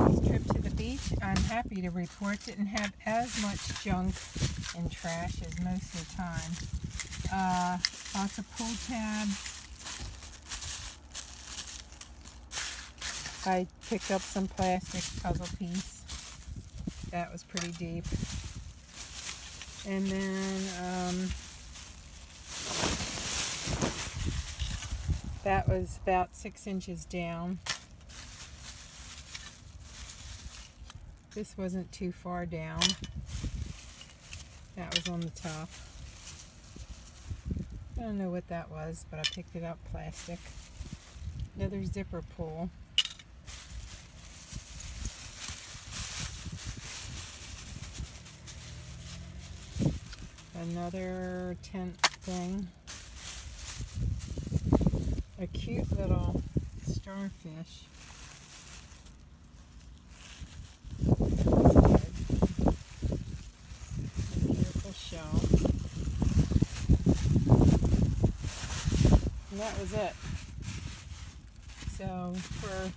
This trip to the beach, I'm happy to report, didn't have as much junk and trash as most of the time. Lots of pull tabs. I picked up some plastic puzzle piece. That was pretty deep. And then that was about 6 inches down. This wasn't too far down. That was on the top. I don't know what that was, but I picked it up, plastic. Another zipper pull. Another tent thing. A cute little starfish. Beautiful shell. And that was it. So for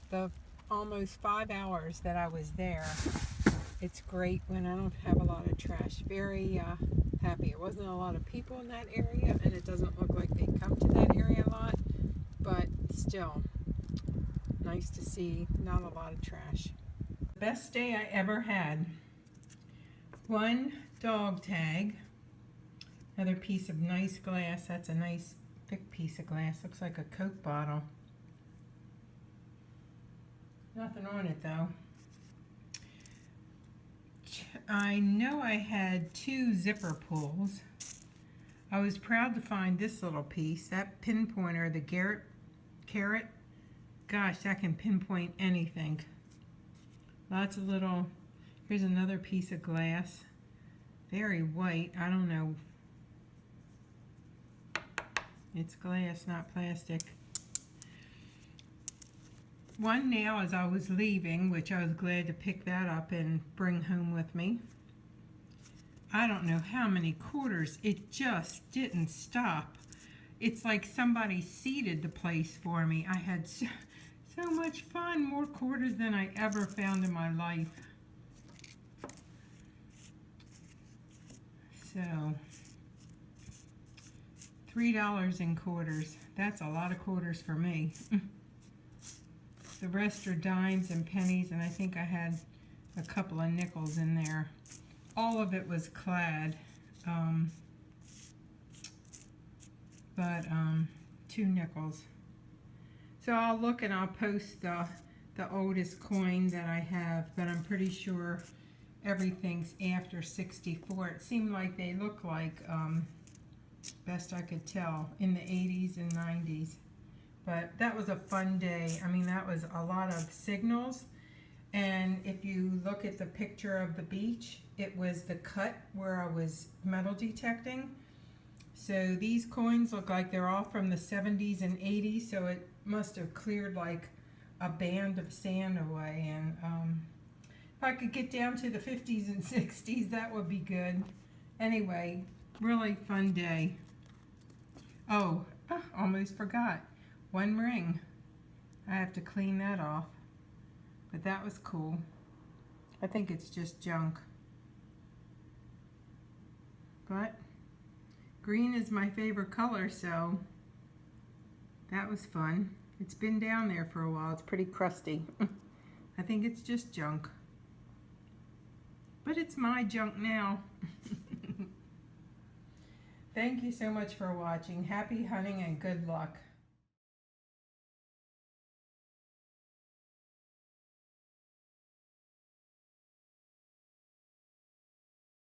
the almost 5 hours that I was there, it's great when I don't have a lot of trash. Very happy. It wasn't a lot of people in that area, and it doesn't look like they come to that area a lot, but still nice to see not a lot of trash. Best day I ever had. One dog tag, another piece of nice glass. That's a nice thick piece of glass. Looks like a Coke bottle. Nothing on it though. I know I had 2 zipper pulls. I was proud to find this little piece, that pinpointer, the carrot. Gosh, that can pinpoint anything. Lots of little, here's another piece of glass. Very white, I don't know. It's glass, not plastic. One nail as I was leaving, which I was glad to pick that up and bring home with me. I don't know how many quarters. It just didn't stop. It's like somebody seeded the place for me. I had so much fun. More quarters than I ever found in my life. So, $3 in quarters. That's a lot of quarters for me. The rest are dimes and pennies, and I think I had a couple of nickels in there. All of it was clad, but 2 nickels. So I'll look and I'll post the oldest coin that I have, but I'm pretty sure everything's after 64. It seemed like they look like, best I could tell, in the 80s and 90s. But that was a fun day. I mean, that was a lot of signals. And if you look at the picture of the beach, it was the cut where I was metal detecting. So these coins look like they're all from the 70s and 80s, so it must have cleared like a band of sand away. And if I could get down to the 50s and 60s, that would be good. Anyway, really fun day. Oh, almost forgot. 1 ring. I have to clean that off. But that was cool. I think it's just junk. But green is my favorite color, so that was fun. It's been down there for a while. It's pretty crusty. I think it's just junk. But it's my junk now. Thank you so much for watching. Happy hunting and good luck.